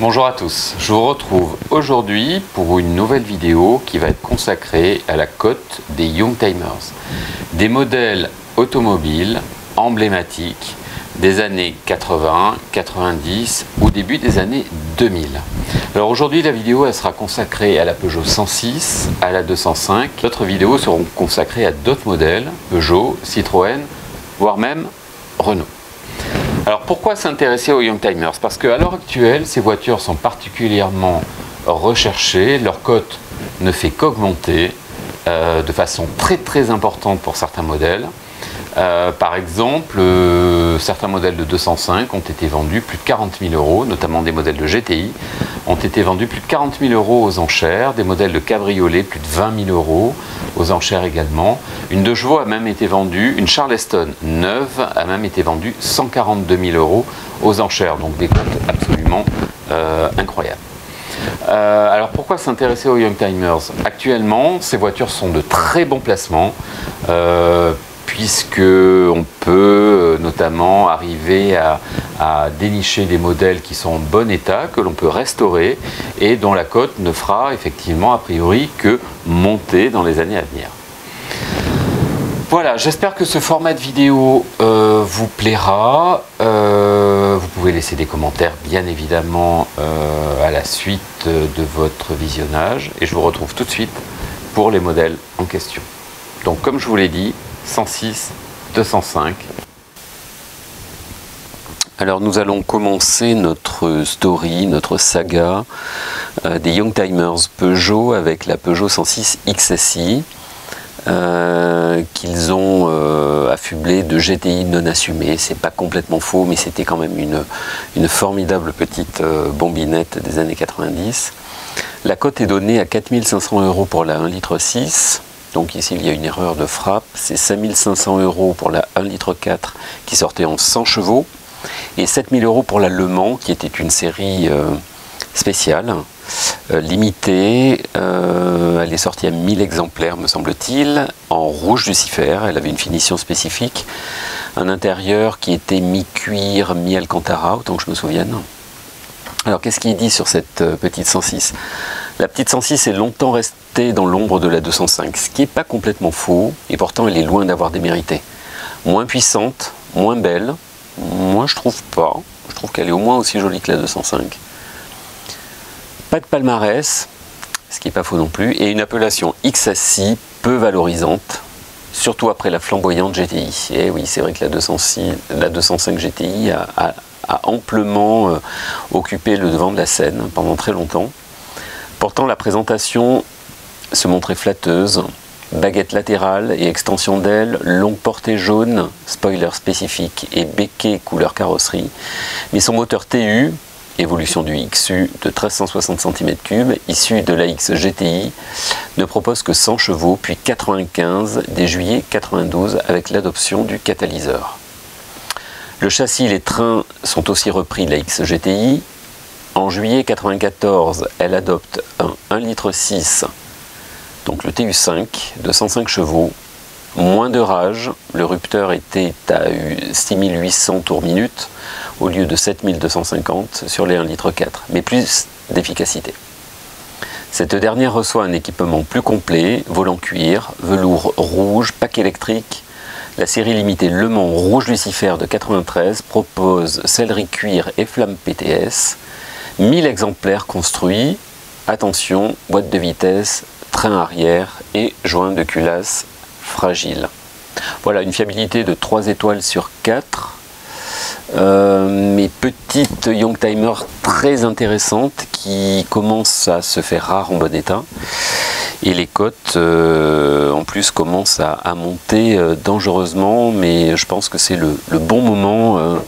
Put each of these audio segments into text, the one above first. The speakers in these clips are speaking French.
Bonjour à tous, je vous retrouve aujourd'hui pour une nouvelle vidéo qui va être consacrée à la cote des Youngtimers, des modèles automobiles emblématiques des années 80, 90 ou début des années 2000. Alors aujourd'hui la vidéo elle sera consacrée à la Peugeot 106, à la 205. D'autres vidéos seront consacrées à d'autres modèles, Peugeot, Citroën, voire même Renault. Alors pourquoi s'intéresser aux Youngtimers? Parce qu'à l'heure actuelle, ces voitures sont particulièrement recherchées, leur cote ne fait qu'augmenter de façon très importante pour certains modèles. Par exemple, certains modèles de 205 ont été vendus plus de 40 000 €, notamment des modèles de GTI, ont été vendus plus de 40 000 € aux enchères, des modèles de cabriolet plus de 20 000 € aux enchères également. Une 2 chevaux a même été vendue, une Charleston neuve a même été vendue 142 000 € aux enchères, donc des cotes absolument incroyables. Alors pourquoi s'intéresser aux Youngtimers? Actuellement, ces voitures sont de très bons placements, puisque on peut notamment arriver à dénicher des modèles qui sont en bon état, que l'on peut restaurer et dont la cote ne fera effectivement a priori que monter dans les années à venir. Voilà, j'espère que ce format de vidéo vous plaira. Vous pouvez laisser des commentaires bien évidemment à la suite de votre visionnage et je vous retrouve tout de suite pour les modèles en question. Donc comme je vous l'ai dit, 106, 205. Alors nous allons commencer notre story, notre saga des Youngtimers Peugeot avec la Peugeot 106 XSI qu'ils ont affublé de GTI non assumé. C'est pas complètement faux, mais c'était quand même une formidable petite bombinette des années 90. La cote est donnée à 4 500 € pour la 1,6 litre. Donc ici il y a une erreur de frappe, c'est 5 500 € pour la 1,4 litre qui sortait en 100 chevaux et 7 000 € pour la Le Mans qui était une série spéciale, limitée, elle est sortie à 1000 exemplaires me semble-t-il, en rouge Lucifer, elle avait une finition spécifique, un intérieur qui était mi-cuir, mi-alcantara, autant que je me souvienne. Alors qu'est-ce qui est dit sur cette petite 106? La petite 106 est longtemps restée dans l'ombre de la 205, ce qui n'est pas complètement faux, et pourtant elle est loin d'avoir démérité. Moins puissante, moins belle, moi je trouve pas, je trouve qu'elle est au moins aussi jolie que la 205. Pas de palmarès, ce qui n'est pas faux non plus, et une appellation XSI peu valorisante, surtout après la flamboyante GTI. Et oui, c'est vrai que la 205 GTI a amplement occupé le devant de la scène pendant très longtemps. Pourtant, la présentation se montrait flatteuse, baguette latérale et extension d'aile, longue portée jaune, spoiler spécifique et béquet couleur carrosserie. Mais son moteur TU, évolution du XU de 1360 cm3, issu de la X GTI, ne propose que 100 chevaux, puis 95 dès juillet 92 avec l'adoption du catalyseur. Le châssis et les trains sont aussi repris de la X GTI. En juillet 94, elle adopte un 1,6 litre, donc le TU5 de 105 chevaux, moins de rage, le rupteur était à 6800 tours minute au lieu de 7250 sur les 1,4 litre, mais plus d'efficacité. Cette dernière reçoit un équipement plus complet, volant cuir, velours rouge, pack électrique. La série limitée Le Mans Rouge Lucifer de 93 propose sellerie cuir et flamme PTS. 1000 exemplaires construits, attention, boîte de vitesse, train arrière et joint de culasse fragile. Voilà, une fiabilité de 3 étoiles sur 4. Mes petites Youngtimer très intéressantes qui commencent à se faire rares en bon état. Et les cotes en plus commencent à monter dangereusement, mais je pense que c'est le bon moment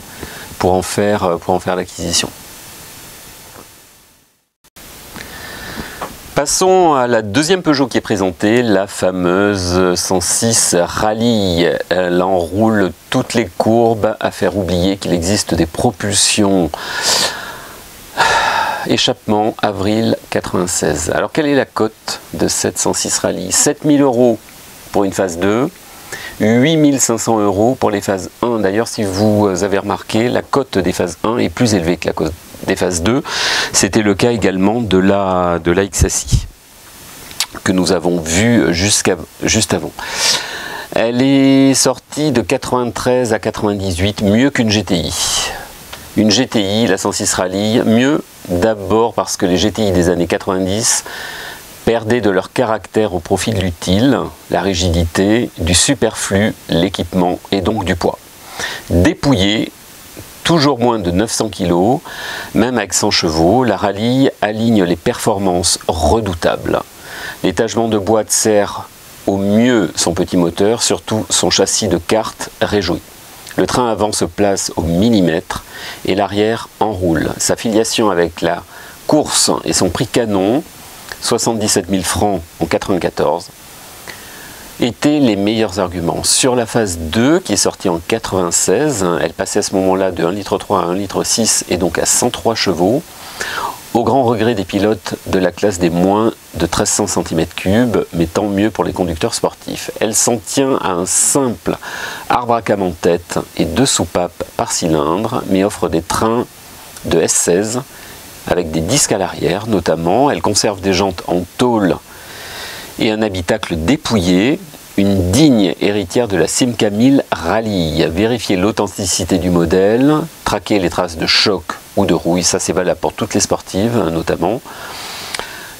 pour en faire l'acquisition. Passons à la deuxième Peugeot qui est présentée, la fameuse 106 Rallye. Elle enroule toutes les courbes à faire oublier qu'il existe des propulsions. Échappement, avril 96. Alors quelle est la cote de cette 106 Rallye? 7 000 € pour une phase 2, 8 500 € pour les phases 1. D'ailleurs, si vous avez remarqué, la cote des phases 1 est plus élevée que des phases 2. C'était le cas également de la XSI, que nous avons vu juste avant. Elle est sortie de 93 à 98, mieux qu'une GTI. Une GTI, la 106 Rallye, mieux d'abord parce que les GTI des années 90 perdaient de leur caractère au profit de l'utile, la rigidité, du superflu, l'équipement et donc du poids. Dépouillée, toujours moins de 900 kg, même avec 100 chevaux, la Rallye aligne les performances redoutables. L'étagement de boîte sert au mieux son petit moteur, surtout son châssis de kart réjoui. Le train avant se place au millimètre et l'arrière enroule. Sa filiation avec la course et son prix canon, 77 000 francs en 94, étaient les meilleurs arguments. Sur la phase 2, qui est sortie en 96, elle passait à ce moment-là de 1,3 litre à 1,6 litre et donc à 103 chevaux, au grand regret des pilotes de la classe des moins de 1300 cm3, mais tant mieux pour les conducteurs sportifs. Elle s'en tient à un simple arbre à cam en tête et 2 soupapes par cylindre, mais offre des trains de S16 avec des disques à l'arrière notamment. Elle conserve des jantes en tôle et un habitacle dépouillé, une digne héritière de la Simca 1000 Rallye. Vérifiez l'authenticité du modèle, traquez les traces de choc ou de rouille, ça c'est valable pour toutes les sportives notamment.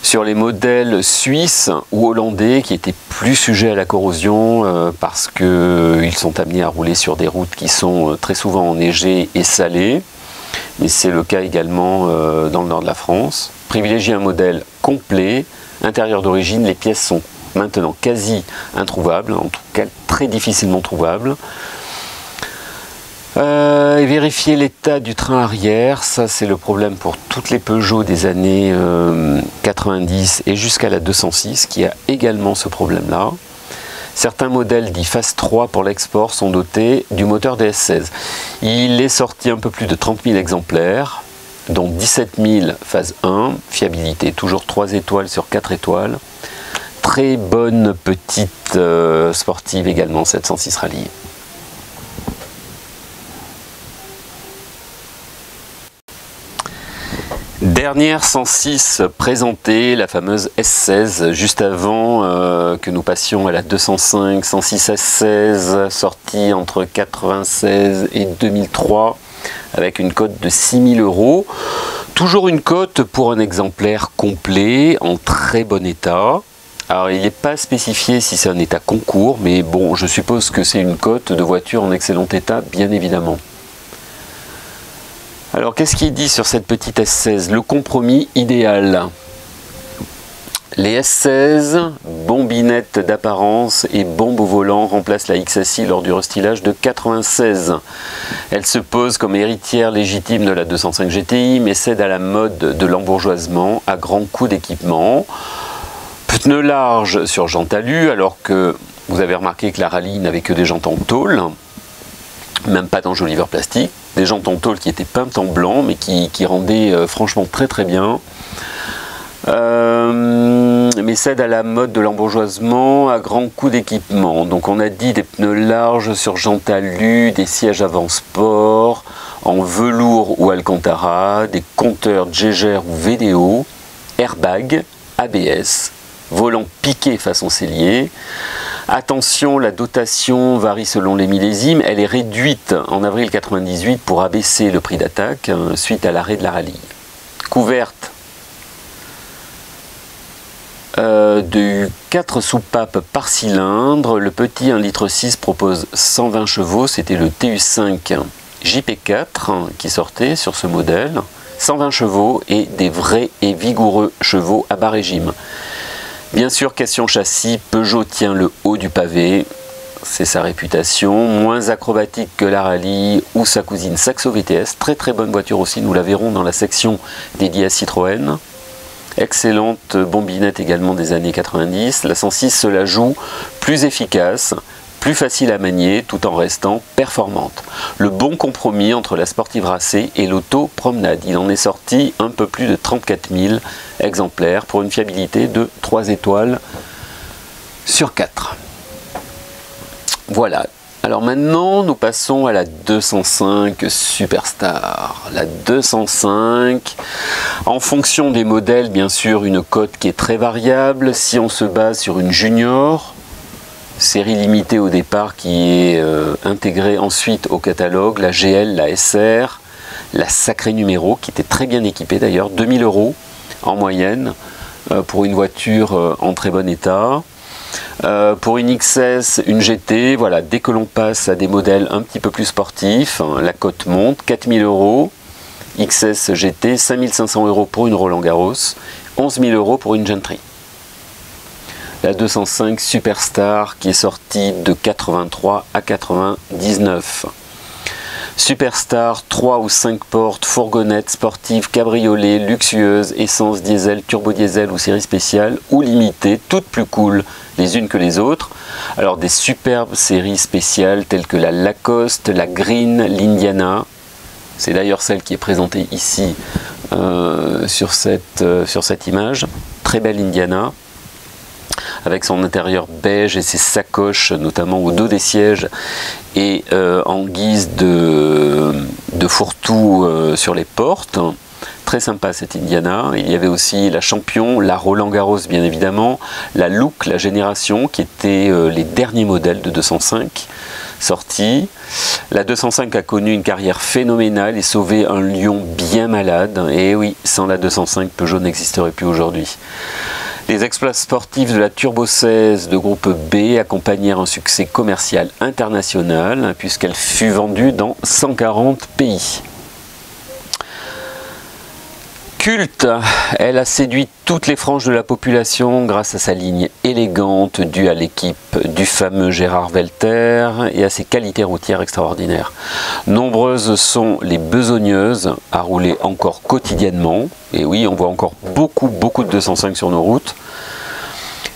Sur les modèles suisses ou hollandais qui étaient plus sujets à la corrosion parce qu'ils sont amenés à rouler sur des routes qui sont très souvent enneigées et salées, mais c'est le cas également dans le nord de la France. Privilégiez un modèle complet, intérieur d'origine, les pièces sont maintenant quasi introuvables, en tout cas très difficilement trouvables. Et vérifier l'état du train arrière, ça c'est le problème pour toutes les Peugeot des années 90 et jusqu'à la 206 qui a également ce problème-là. Certains modèles dits phase 3 pour l'export sont dotés du moteur DS16. Il est sorti un peu plus de 30 000 exemplaires, dont 17 000 phase 1, fiabilité toujours 3 étoiles sur 4 étoiles. Très bonne petite sportive également, cette 106 Rallye. Dernière 106 présentée, la fameuse S16, juste avant que nous passions à la 205, 106 S16, sortie entre 96 et 2003, avec une cote de 6 000 €. Toujours une cote pour un exemplaire complet, en très bon état. Alors il n'est pas spécifié si c'est un état concours, mais bon, je suppose que c'est une cote de voiture en excellent état, bien évidemment. Alors qu'est-ce qu'il dit sur cette petite S16? Le compromis idéal. Les S16, bombinettes d'apparence et bombe au volant remplacent la XSI lors du restylage de 96. Elle se pose comme héritière légitime de la 205 GTI, mais cède à la mode de l'embourgeoisement à grands coups d'équipement. Pneus larges sur jantes alu, alors que vous avez remarqué que la Rallye n'avait que des jantes en tôle, même pas d'enjoliveur plastique, des jantes en tôle qui étaient peintes en blanc, mais qui rendaient franchement très très bien. Mais cède à la mode de l'embourgeoisement à grands coups d'équipement. Donc on a dit des pneus larges sur jantes alu, des sièges avant sport, en velours ou alcantara, des compteurs Jaeger ou VDO, airbag, ABS, volant piqué façon cellier. Attention, la dotation varie selon les millésimes. Elle est réduite en avril 98 pour abaisser le prix d'attaque suite à l'arrêt de la Rallye. Couverte de 4 soupapes par cylindre. Le petit 1,6 litre propose 120 chevaux. C'était le TU5 JP4 qui sortait sur ce modèle. 120 chevaux et des vrais et vigoureux chevaux à bas régime. Bien sûr, question châssis, Peugeot tient le haut du pavé, c'est sa réputation, moins acrobatique que la Rallye ou sa cousine Saxo VTS, très très bonne voiture aussi, nous la verrons dans la section dédiée à Citroën. Excellente bombinette également des années 90, la 106 se la joue plus efficace, plus facile à manier tout en restant performante. Le bon compromis entre la sportive racée et l'auto-promenade. Il en est sorti un peu plus de 34 000 exemplaires pour une fiabilité de 3 étoiles sur 4. Voilà, Alors maintenant, nous passons à la 205 Superstar. La 205, en fonction des modèles, bien sûr, une cote qui est très variable. Si on se base sur une Junior, série limitée au départ qui est intégrée ensuite au catalogue, la GL, la SR, la Sacré Numéro, qui était très bien équipée d'ailleurs, 2000 € en moyenne pour une voiture en très bon état. Pour une XS, une GT, voilà, dès que l'on passe à des modèles un petit peu plus sportifs, la cote monte, 4000 €, XS GT, 5500 € pour une Roland Garros, 11 000 € pour une Gentry. La 205 Superstar qui est sortie de 83 à 99. Superstar, 3 ou 5 portes, fourgonnette, sportive, cabriolet, luxueuse, essence, diesel, turbo diesel ou série spéciale ou limitée, toutes plus cool les unes que les autres. Alors des superbes séries spéciales telles que la Lacoste, la Green, l'Indiana. C'est d'ailleurs celle qui est présentée ici sur cette image. Très belle Indiana, avec son intérieur beige et ses sacoches, notamment au dos des sièges, et en guise de fourre-tout sur les portes. Très sympa cette Indiana. Il y avait aussi la Champion, la Roland Garros bien évidemment, la Look, la Génération, qui étaient les derniers modèles de 205 sortis. La 205 a connu une carrière phénoménale et sauvé un lion bien malade. Et oui, sans la 205, Peugeot n'existerait plus aujourd'hui. Les exploits sportifs de la Turbo 16 de groupe B accompagnèrent un succès commercial international puisqu'elle fut vendue dans 140 pays. Culte, elle a séduit toutes les franges de la population grâce à sa ligne élégante due à l'équipe du fameux Gérard Velter et à ses qualités routières extraordinaires. Nombreuses sont les besogneuses à rouler encore quotidiennement, et oui, on voit encore beaucoup de 205 sur nos routes.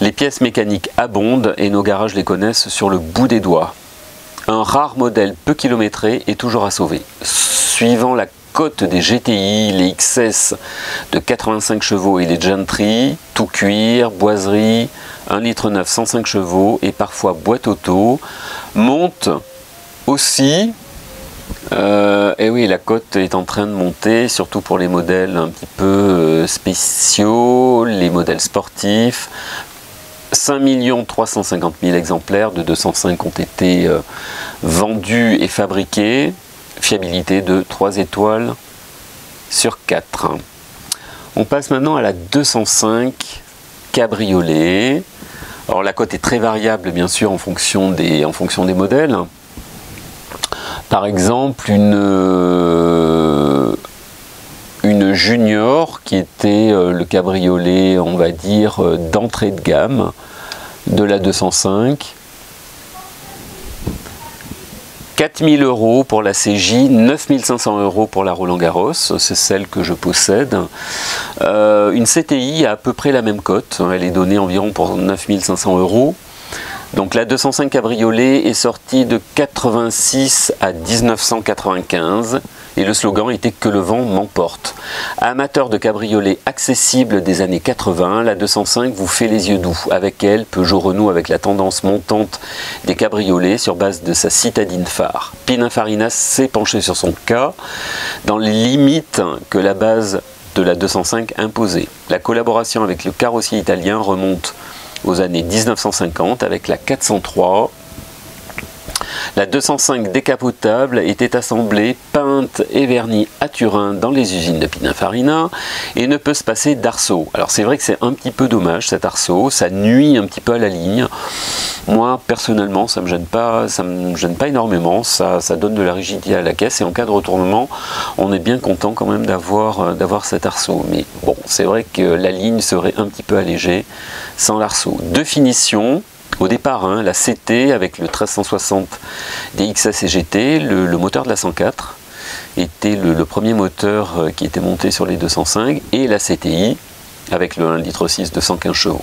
Les pièces mécaniques abondent et nos garages les connaissent sur le bout des doigts. Un rare modèle peu kilométré est toujours à sauver. Suivant la cote des GTI, les XS de 85 chevaux et les Gentry, tout cuir, boiserie, 1,9 litre 105 chevaux et parfois boîte auto, montent aussi. Et oui, la cote est en train de monter, surtout pour les modèles un petit peu spéciaux, les modèles sportifs. 5 350 000 exemplaires de 205 ont été vendus et fabriqués. Fiabilité de 3 étoiles sur 4. On passe maintenant à la 205 Cabriolet. Alors la cote est très variable bien sûr en fonction des modèles. Par exemple une Junior qui était le cabriolet, on va dire, d'entrée de gamme de la 205. 4 000 € pour la CJ, 9 500 € pour la Roland Garros, c'est celle que je possède. Une CTI a à peu près la même cote, elle est donnée environ pour 9 500 €. Donc la 205 Cabriolet est sortie de 86 à 1995 et le slogan était que le vent m'emporte. Amateur de cabriolet accessible des années 80, la 205 vous fait les yeux doux. Avec elle, Peugeot renoue avec la tendance montante des cabriolets sur base de sa citadine phare. Pininfarina s'est penché sur son cas dans les limites que la base de la 205 imposait. La collaboration avec le carrossier italien remonte aux années 1950 avec la 403. La 205 décapotable était assemblée, peinte et vernie à Turin dans les usines de Pininfarina et ne peut se passer d'arceau. Alors c'est vrai que c'est un petit peu dommage cet arceau, ça nuit un petit peu à la ligne. Moi personnellement ça me gêne pas énormément, ça donne de la rigidité à la caisse et en cas de retournement on est bien content quand même d'avoir cet arceau. Mais bon, c'est vrai que la ligne serait un petit peu allégée sans l'arceau. De finition. Au départ, la CT avec le 1360 des XS et GT, le moteur de la 104 était le premier moteur qui était monté sur les 205 et la CTI avec le 1,6 litre de 115 chevaux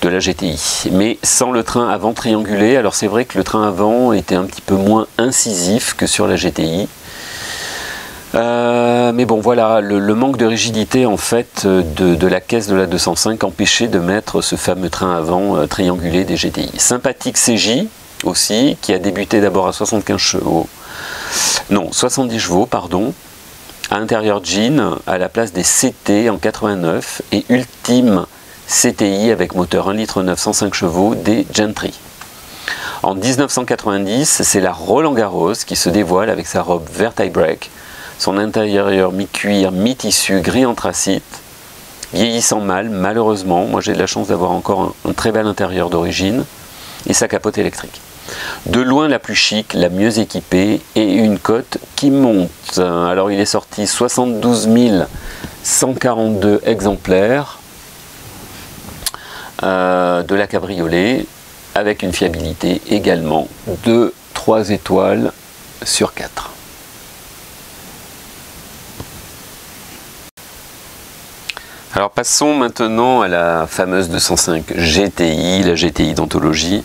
de la GTI. Mais sans le train avant triangulé, alors c'est vrai que le train avant était un petit peu moins incisif que sur la GTI. Mais bon voilà, le manque de rigidité en fait de la caisse de la 205 empêchait de mettre ce fameux train avant triangulé des GTI. Sympathique CJ, aussi, qui a débuté d'abord à 75 chevaux, non, 70 chevaux, pardon, à intérieur jean, à la place des CT en 89, et ultime CTI avec moteur 1,9 litre 105 chevaux des Gentry. En 1990, c'est la Roland Garros qui se dévoile avec sa robe Vertibreak, son intérieur mi-cuir, mi-tissu, gris anthracite, vieillissant mal, malheureusement. Moi j'ai de la chance d'avoir encore un très bel intérieur d'origine, et sa capote électrique. De loin la plus chic, la mieux équipée, et une cote qui monte. Alors il est sorti 72 142 exemplaires de la cabriolet, avec une fiabilité également de 3 étoiles sur 4. Alors passons maintenant à la fameuse 205 GTI, la GTI d'anthologie.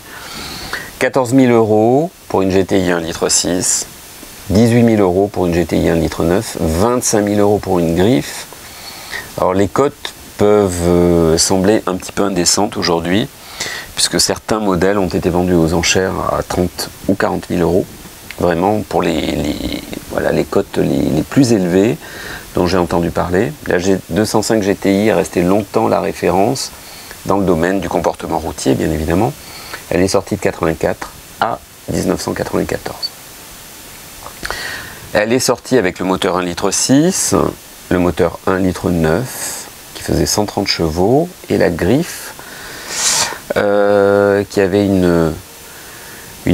14 000 € pour une GTI 1,6 litre, 18 000 € pour une GTI 1,9 litre, 25 000 € pour une griffe. Alors les cotes peuvent sembler un petit peu indécentes aujourd'hui, puisque certains modèles ont été vendus aux enchères à 30 ou 40 000 €, vraiment pour voilà, les cotes les plus élevées dont j'ai entendu parler. La 205 GTI est restée longtemps la référence dans le domaine du comportement routier, bien évidemment. Elle est sortie de 84 à 1994. Elle est sortie avec le moteur 1,6 litre, le moteur 1,9 litre qui faisait 130 chevaux, et la griffe qui avait une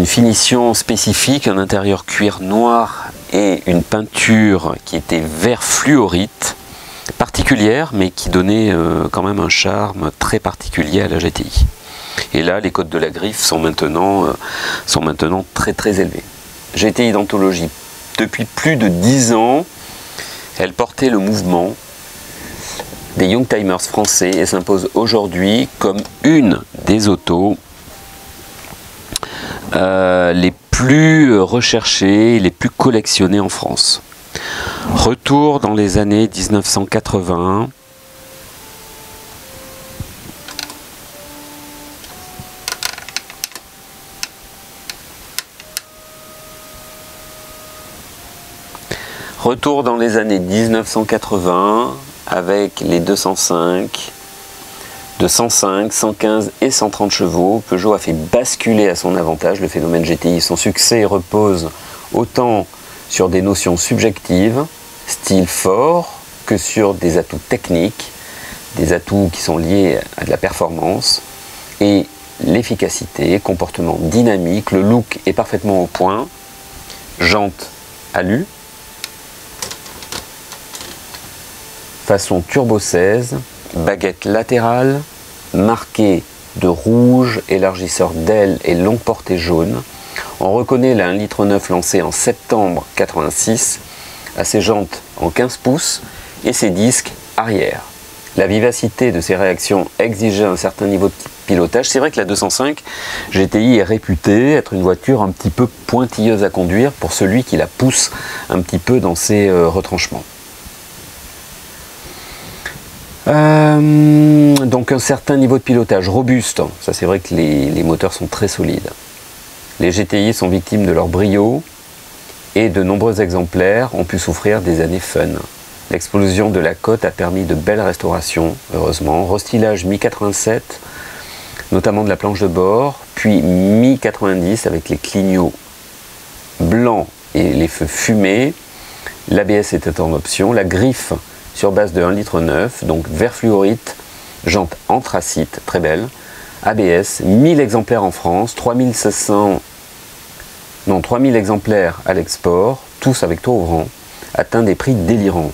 finition spécifique, un intérieur cuir noir et une peinture qui était vert fluorite, particulière, mais qui donnait quand même un charme très particulier à la GTI. Et là, les cotes de la griffe sont maintenant très très élevées. GTI d'anthologie, depuis plus de 10 ans, elle portait le mouvement des Youngtimers français et s'impose aujourd'hui comme une des autos les plus recherchées, les plus collectionnées en France. Retour dans les années 1981. Retour dans les années 1980 avec les 205, 105, 115 et 130 chevaux. Peugeot a fait basculer à son avantage le phénomène GTI. Son succès repose autant sur des notions subjectives, style fort, que sur des atouts techniques, des atouts qui sont liés à de la performance et l'efficacité, comportement dynamique. Le look est parfaitement au point, jantes alu, façon turbo 16, baguette latérale, marquée de rouge, élargisseur d'aile et longue portée jaune. On reconnaît la 1,9 litre lancée en septembre 86 à ses jantes en 15 pouces et ses disques arrière. La vivacité de ses réactions exigeait un certain niveau de pilotage. C'est vrai que la 205 GTI est réputée être une voiture un petit peu pointilleuse à conduire pour celui qui la pousse un petit peu dans ses retranchements. Donc un certain niveau de pilotage robuste, ça c'est vrai que les moteurs sont très solides. Les GTI sont victimes de leur brio et de nombreux exemplaires ont pu souffrir des années fun. L'explosion de la cote a permis de belles restaurations, heureusement, restylage mi-87, notamment de la planche de bord, puis mi-90 avec les clignots blancs et les feux fumés. L'ABS était en option, la griffe sur base de 1,9 litre, donc vert fluorite, jante anthracite, très belle, ABS, 1000 exemplaires en France, 3000 exemplaires à l'export, tous avec tour ouvrant, atteint des prix délirants.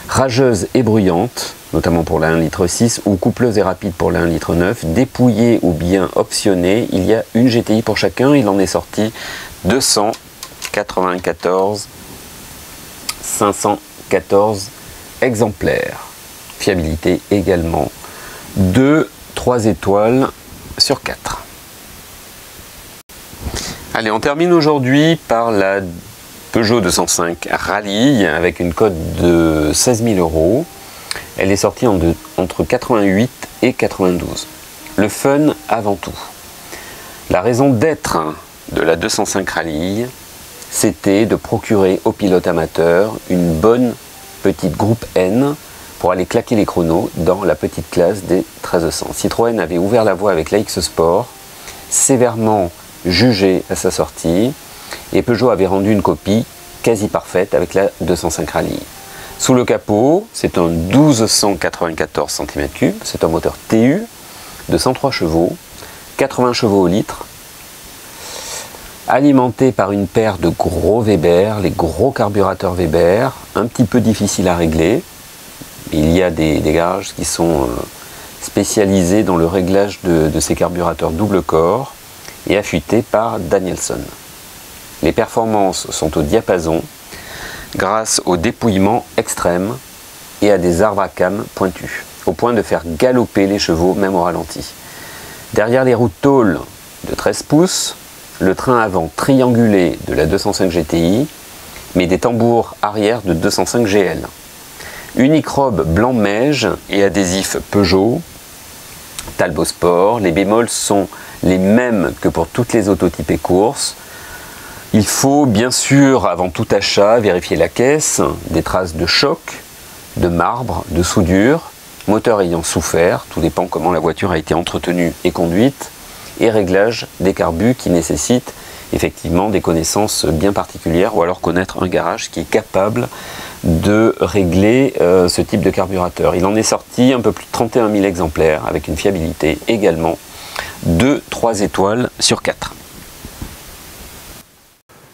Rageuse et bruyante, notamment pour la 1,6 litre, ou coupleuse et rapide pour la 1,9 litre, dépouillée ou bien optionnée, il y a une GTI pour chacun, il en est sorti 294 514 exemplaires. Fiabilité également de 3 étoiles sur 4. Allez, on termine aujourd'hui par la Peugeot 205 Rallye avec une cote de 16 000 €. Elle est sortie entre 88 et 92. Le fun avant tout. La raison d'être de la 205 Rallye, c'était de procurer aux pilotes amateurs une bonne petite groupe N pour aller claquer les chronos dans la petite classe des 1300. Citroën avait ouvert la voie avec la X Sport, sévèrement jugé à sa sortie, et Peugeot avait rendu une copie quasi parfaite avec la 205 Rallye. Sous le capot, c'est un 1294 cm3, c'est un moteur TU de 103 chevaux, 80 chevaux au litre, alimenté par une paire de gros Weber, les gros carburateurs Weber, un petit peu difficile à régler. Il y a des garages qui sont spécialisés dans le réglage de ces carburateurs double corps et affûtés par Danielson. Les performances sont au diapason grâce au dépouillement extrême et à des arbres à cames pointus, au point de faire galoper les chevaux même au ralenti. Derrière les roues tôles de 13 pouces, le train avant triangulé de la 205 GTI, mais des tambours arrière de 205 GL. Unique robe blanc neige et adhésif Peugeot, Talbot Sport. Les bémols sont les mêmes que pour toutes les autos typées course. Il faut bien sûr, avant tout achat, vérifier la caisse, des traces de choc, de marbre, de soudure, moteur ayant souffert, tout dépend comment la voiture a été entretenue et conduite, et réglage des carbus qui nécessitent effectivement des connaissances bien particulières, ou alors connaître un garage qui est capable de régler ce type de carburateur. Il en est sorti un peu plus de 31 000 exemplaires, avec une fiabilité également de 3 étoiles sur 4.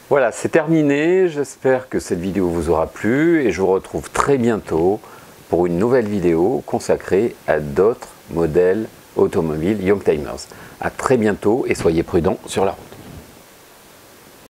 Voilà, c'est terminé. J'espère que cette vidéo vous aura plu et je vous retrouve très bientôt pour une nouvelle vidéo consacrée à d'autres modèles automobiles Youngtimers. À très bientôt et soyez prudents sur la route.